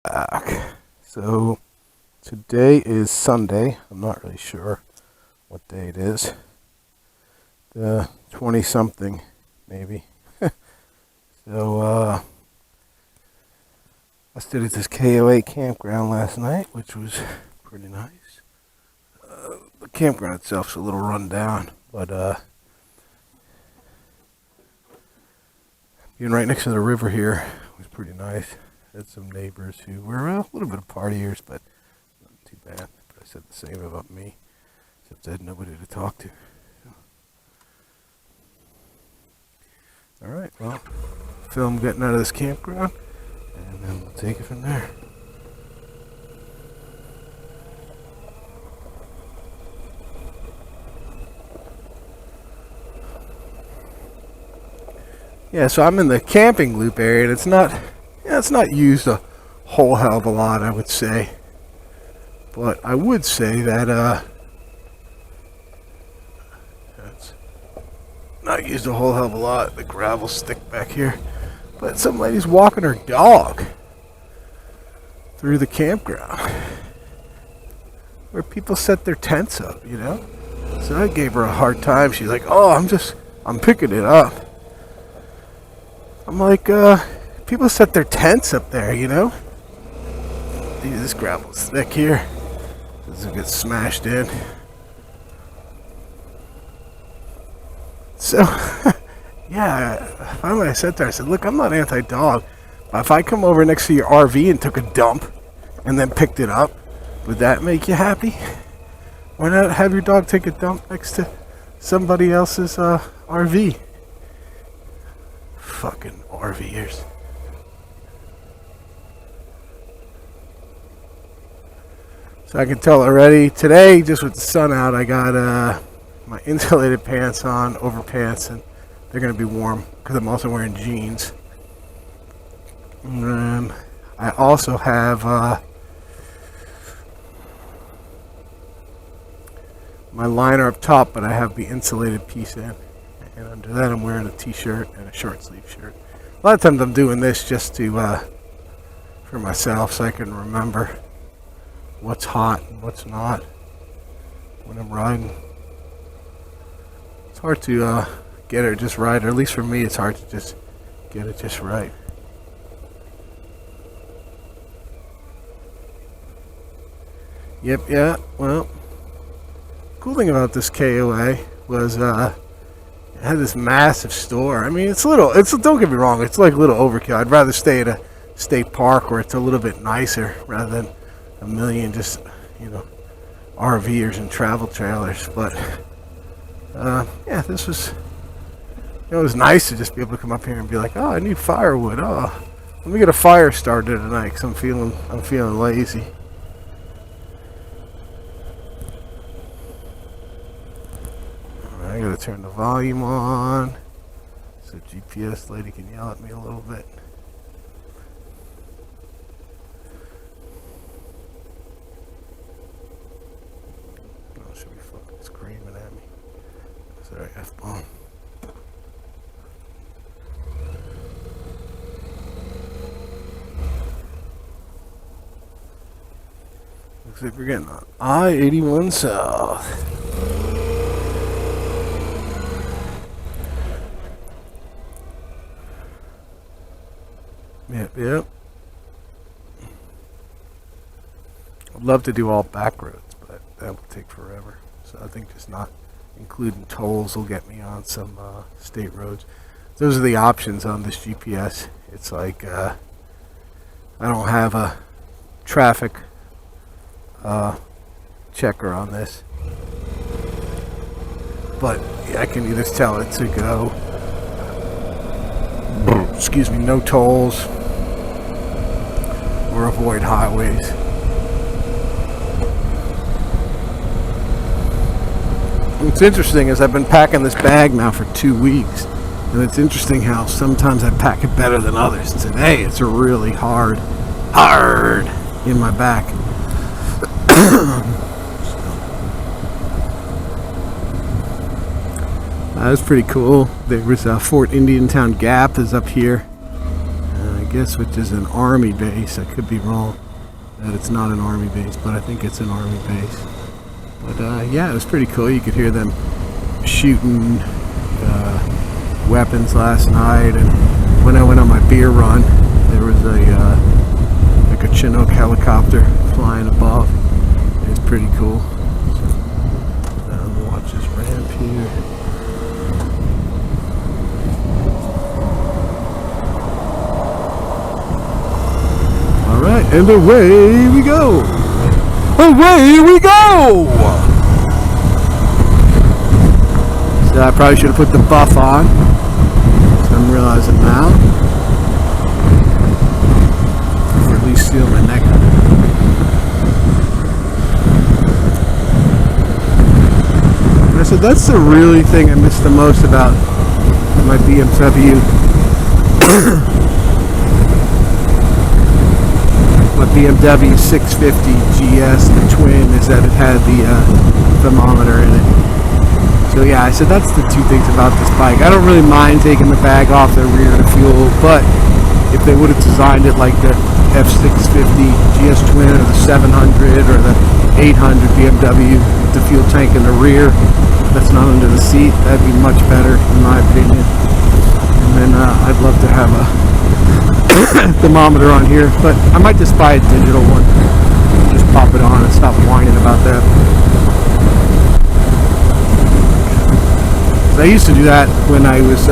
Back. So today is Sunday. I'm not really sure what day it is. The 20 something maybe. So I stayed at this KOA campground last night, which was pretty nice. The campground itself's a little run down, but being right next to the river here was pretty nice. Had some neighbors who were a little bit of partiers, but not too bad. But I said the same about me, except I had nobody to talk to. So. All right, well, film getting out of this campground, and then we'll take it from there. Yeah, so I'm in the camping loop area, and it's not used a whole hell of a lot, I would say. But I would say that it's not used a whole hell of a lot. The gravel stick back here, but some lady's walking her dog through the campground where people set their tents up, you know. So I gave her a hard time. She's like, "Oh, I'm picking it up." I'm like, people set their tents up there, you know? Dude, this gravel's thick here. Doesn't get smashed in. So, yeah, finally I sat there. I said, look, I'm not anti-dog. But if I come over next to your RV and took a dump and then picked it up, would that make you happy? Why not have your dog take a dump next to somebody else's RV? Fucking RVers. So I can tell already today, just with the sun out, I got my insulated pants on, overpants, and they're going to be warm because I'm also wearing jeans. And I also have my liner up top, but I have the insulated piece in. And under that, I'm wearing a t-shirt and a short sleeve shirt. A lot of times I'm doing this just to for myself, so I can remember what's hot and what's not when I'm riding. It's hard to get it just right, or at least for me, it's hard to just get it just right. Yep, yeah. Well, cool thing about this KOA was it had this massive store. I mean, don't get me wrong, it's like a little overkill. I'd rather stay at a state park where it's a little bit nicer rather than a million just, RVers and travel trailers. But, yeah, this was, it was nice to just be able to come up here and be like, oh, I need firewood. Oh, let me get a fire started tonight because I'm feeling lazy. I gotta turn the volume on so GPS lady can yell at me a little bit. Oh, she'll be fucking screaming at me. Sorry, F-bomb. Looks like we're getting on I-81 South. Yep. I'd love to do all back roads, but that will take forever. So I think just not including tolls will get me on some state roads. Those are the options on this GPS. It's like I don't have a traffic checker on this, but I can either tell it to go, no tolls, or avoid highways. What's interesting is I've been packing this bag now for 2 weeks, and it's interesting how sometimes I pack it better than others. Today it's really hard in my back. That was pretty cool. There was Fort Indiantown Gap is up here. guess, which is an army base. I could be wrong that it's not an army base, but I think it's an army base. But yeah, it was pretty cool. You could hear them shooting weapons last night, and when I went on my beer run, there was a like a Chinook helicopter flying above. It was pretty cool. So, we'll watch this ramp here. All right, and away we go. Away we go. So I probably should have put the buff on. So I'm realizing now. Or at least seal my neck. And I said that's the really thing I miss the most about my BMW. My BMW 650 GS, the twin, is that it had the thermometer in it. So yeah, I said that's the two things about this bike. I don't really mind taking the bag off the rear to fuel, but if they would have designed it like the F650 GS Twin or the 700 or the 800 BMW with the fuel tank in the rear that's not under the seat, that'd be much better in my opinion. And then I'd love to have a thermometer on here, but I might just buy a digital one. Just pop it on and stop whining about that. I used to do that when I was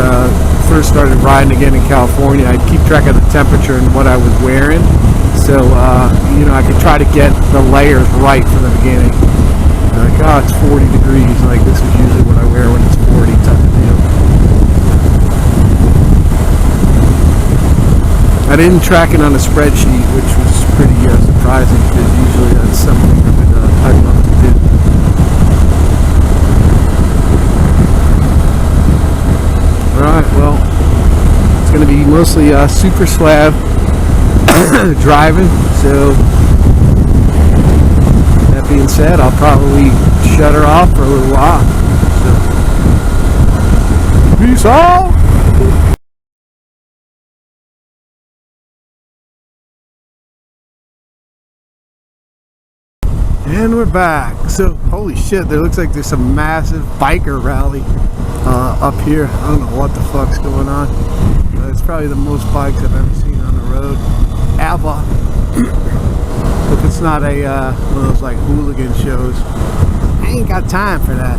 first started riding again in California. I'd keep track of the temperature and what I was wearing, so you know, I could try to get the layers right from the beginning. Like, oh, it's 40 degrees. Like, this is usually what I wear when it's 40 type of deal. I didn't track it on a spreadsheet, which was pretty surprising, because usually that's something I'd love to do. Alright, well, it's going to be mostly super slab driving, so that being said, I'll probably shut her off for a little while. So, peace out! And we're back. So, holy shit, there looks like there's some massive biker rally up here. I don't know what the fuck's going on. It's probably the most bikes I've ever seen on the road. Ever. Hope it's not a one of those like hooligan shows. I ain't got time for that.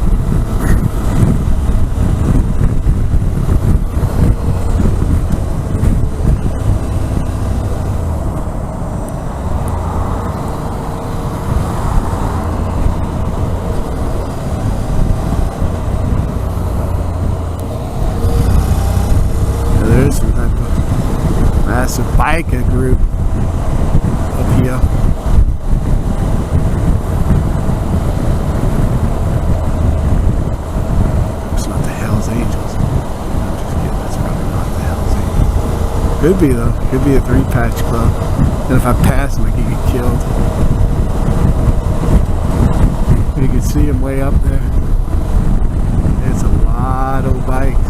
Massive biker group up here. It's not the Hells Angels. I'm just kidding, that's probably not the Hells Angels. Could be though. Could be a 3-patch club. And if I pass them, I could get killed. You can see them way up there. There's a lot of bikes.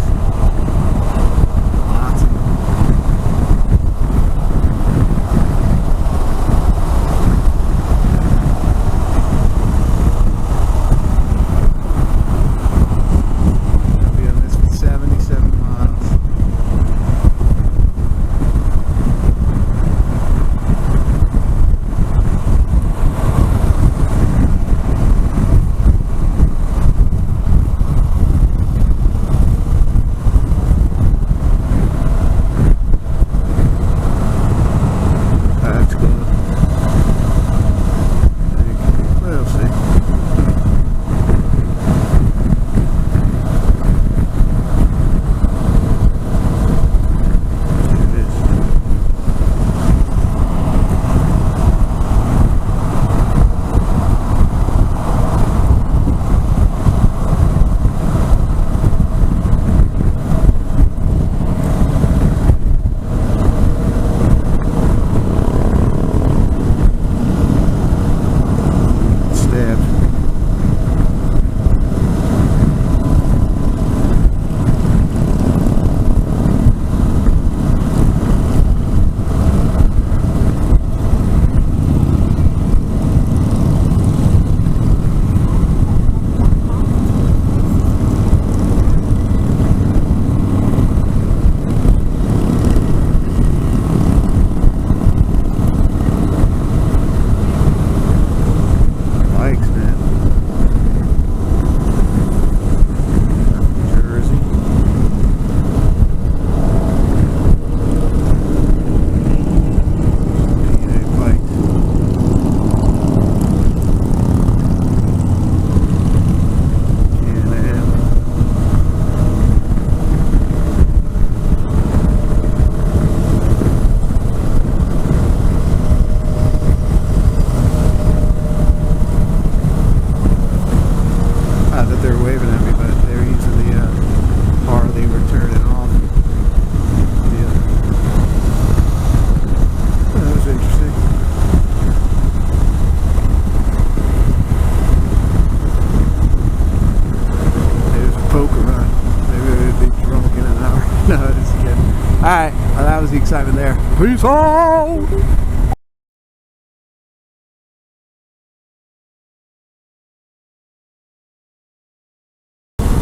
hour. No, it is good. Alright, well, that was the excitement there. Peace out!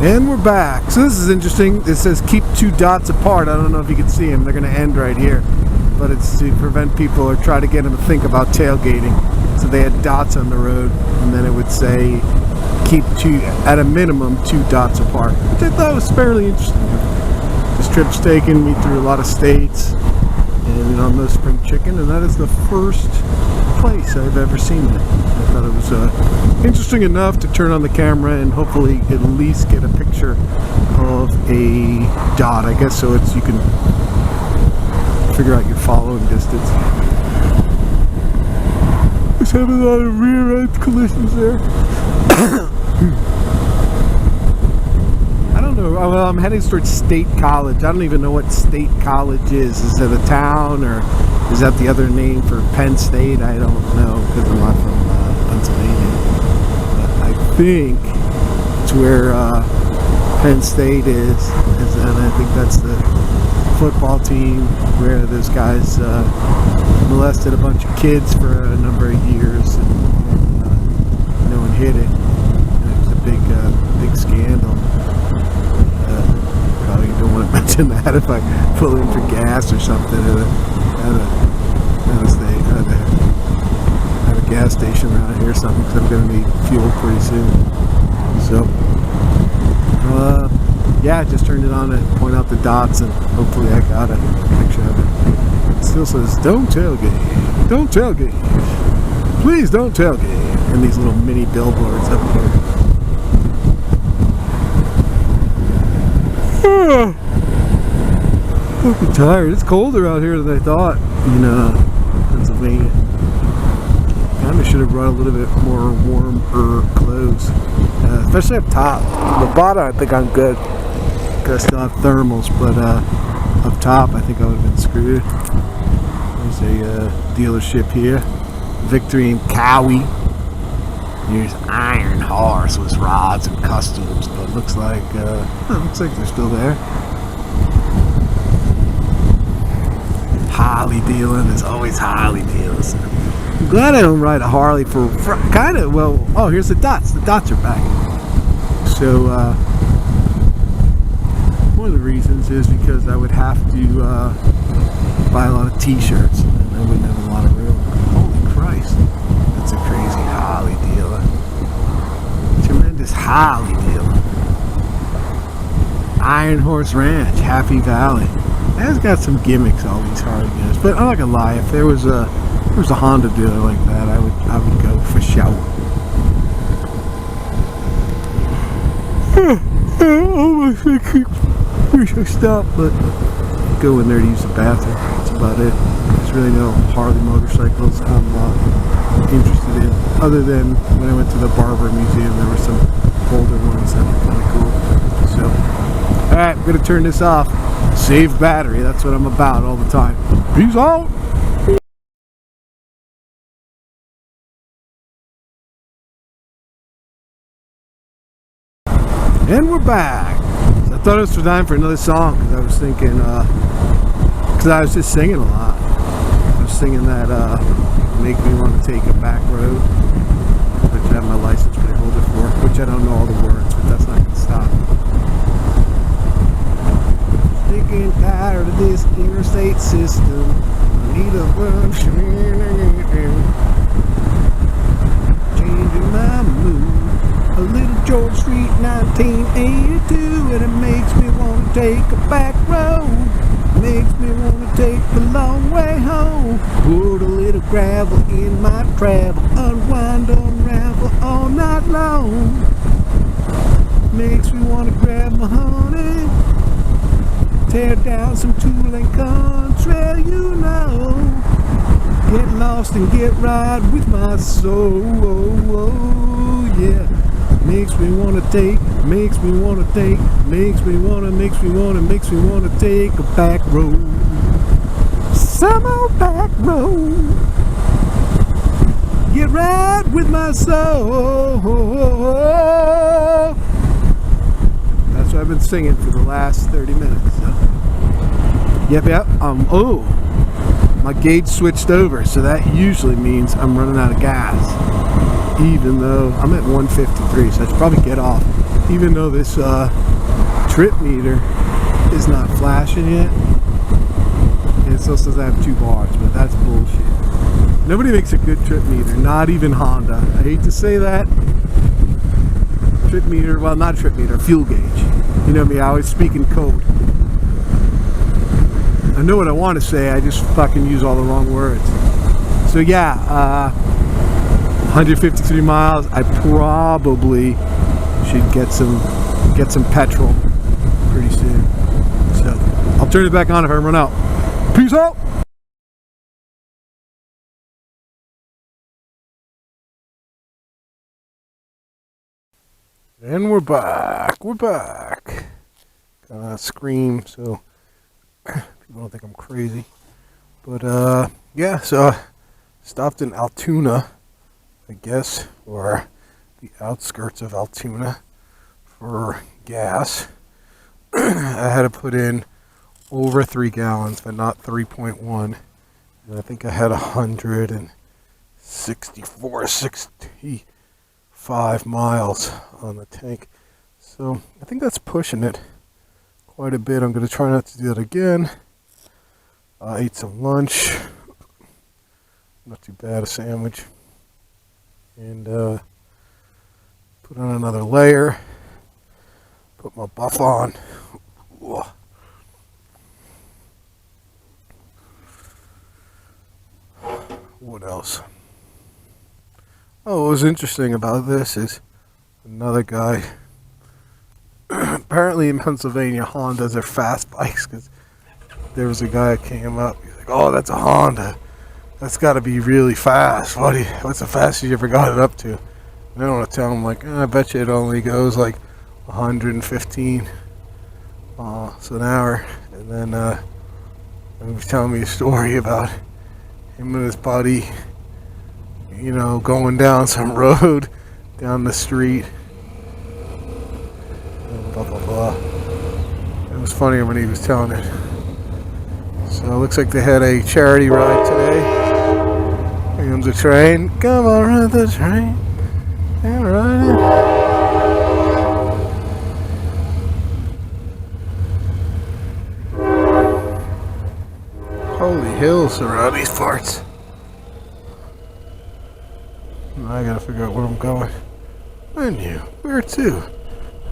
And we're back. So this is interesting. It says keep 2 dots apart. I don't know if you can see them. They're going to end right here. But it's to prevent people or try to get them to think about tailgating. So they had dots on the road, and then it would say keep 2, at a minimum, 2 dots apart. Which I thought was fairly interesting. This trip's taken me through a lot of states and on the spring chicken, and that is the first place I've ever seen it. I thought it was interesting enough to turn on the camera and hopefully at least get a picture of a dot, I guess, so it's you can figure out your following distance. Just having a lot of rear-end collisions there. I don't know. Well, I'm heading towards State College. I don't even know what State College is. Is it a town, or is that the other name for Penn State? I don't know, because I'm not from Pennsylvania. But I think it's where Penn State is, and I think that's the football team where those guys molested a bunch of kids for a number of years, and no one hit it. And it was a big scandal. Probably don't want to mention that if I pull in for gas or something at a gas station around here or something, because I'm going to need fuel pretty soon. So yeah, I just turned it on to point out the dots, and hopefully I got a picture of it. It still says don't tailgate, don't tailgate, please don't tailgate, and these little mini billboards up here. I'm tired. It's colder out here than I thought in Pennsylvania. Kinda should have brought a little bit more warmer clothes, especially up top. The bottom, I think I'm good because I still have thermals, but up top, I think I would have been screwed. There's a dealership here, Victory and Cowie. Here's Iron Horse with rods and customs, but looks like they're still there. Harley dealing, there's always Harley deals. I'm glad I don't ride a Harley for kind of, well, oh, here's the dots. The dots are back. So, one of the reasons is because I would have to buy a lot of t-shirts, and I wouldn't have a lot of room. Holy Christ, that's a crazy Harley dealer. Tremendous Harley dealer. Iron Horse Ranch, Happy Valley. It has got some gimmicks, all these Harley dealers. But I'm not gonna lie, if there was a Honda dealer like that, I would go for sure. Almost I wish I stopped, but go in there to use the bathroom. That's about it. There's really no Harley motorcycles I'm interested in, other than when I went to the Barber Museum. There were some older ones that were kind of cool. So, all right, I'm gonna turn this off. Save battery. That's what I'm about all the time. Peace out. And we're back. So I thought it was time for another song, because I was thinking, because I was just singing a lot. I was singing that Make Me Want to Take a Back Road, which I have my license plate holder for, which I don't know all the words, but that's not going to stop. Sick and tired of this interstate system. I need a run. Changing my mood. A little George Street 1982, and it makes me want to take a back road. Makes me want to take the long way home. Put a little gravel in my travel. Unwind, unravel all night long. Makes me want to grab my honey. Tear down some two-lane country, you know. Get lost and get right with my soul, yeah. Makes me wanna take, makes me wanna take, makes me wanna take a back road. Some old back road. Get right with my soul. That's That's what I've been singing for the last 30 minutes. So. Yep. Oh, my gauge switched over, so that usually means I'm running out of gas. Even though I'm at 153, so I should probably get off. Even though this trip meter is not flashing yet. It still says I have 2 bars, but that's bullshit. Nobody makes a good trip meter, not even Honda. I hate to say that. Trip meter, well, not trip meter, fuel gauge. You know me, I always speak in code. I know what I want to say, I just fucking use all the wrong words. So yeah, 153 miles. I probably should get some petrol pretty soon. So I'll turn it back on if I run out. Peace out. And we're back. Gotta scream so people don't think I'm crazy. But yeah, so stopped in Altoona, I guess, or the outskirts of Altoona for gas. I had to put in over 3 gallons, but not 3.1. And I think I had 65 miles on the tank. So I think that's pushing it quite a bit. I'm going to try not to do that again. I ate some lunch. Not too bad, a sandwich. And put on another layer. Put my buff on. Whoa. What else? Oh, what was interesting about this is another guy. Apparently in Pennsylvania, Hondas are fast bikes, because there was a guy that came up. He's like, "Oh, that's a Honda. That's got to be really fast. What's the fastest you ever got it up to?" And I don't want to tell him, like, I bet you it only goes like 115 miles an hour. And then he was telling me a story about him and his buddy, you know, going down some road, down the street, and blah, blah, blah. It was funnier when he was telling it. So it looks like they had a charity ride today. Here comes a train. Come on, ride the train. And ride it. Holy hills around these parts. I gotta figure out where I'm going. Menu. Where to?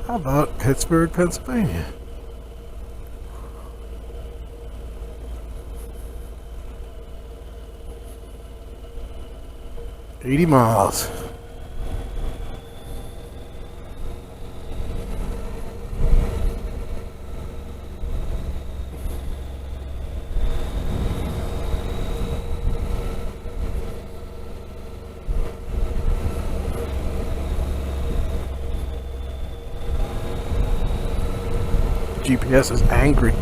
How about Pittsburgh, Pennsylvania? $80 miles. GPS is angry.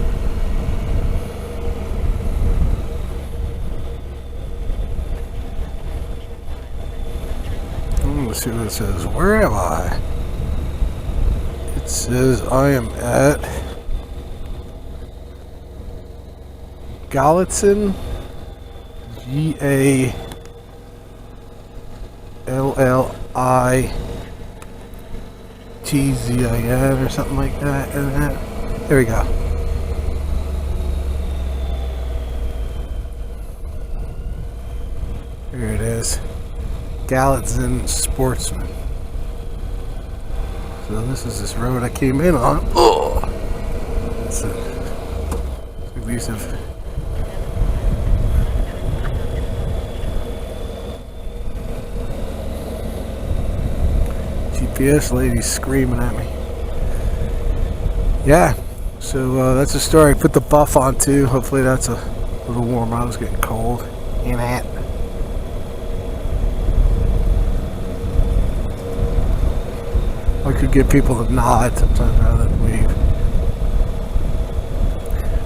Let's see what it says. Where am I? It says I am at Gallatin, Gallittzin or something like that. There we go. Here it is. Gallatin Sportsman. So this is this road I came in on. Oh! It's elusive. GPS lady's screaming at me. Yeah. So that's the story. Put the buff on too. Hopefully that's a little warmer. I was getting cold in it. I could get people to nod sometimes rather than wave.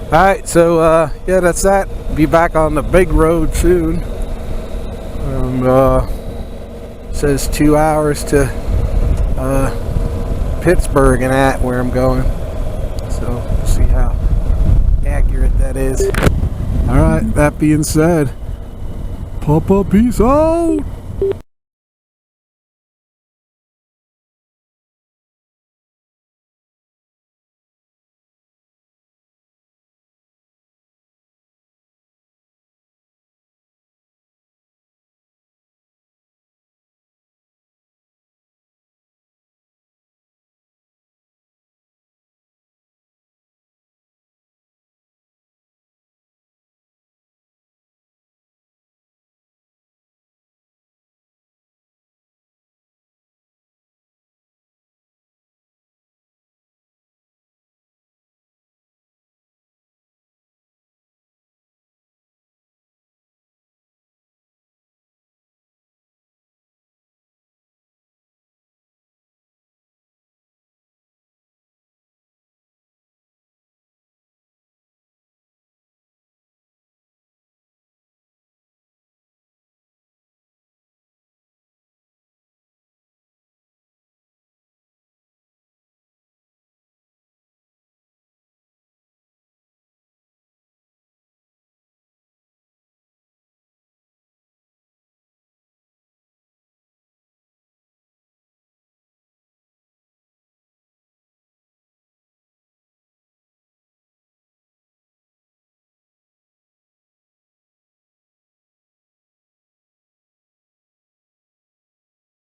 Alright, so yeah, that's that. Be back on the big road soon. Says 2 hours to Pittsburgh and where I'm going. Alright, that being said, Papa, peace out!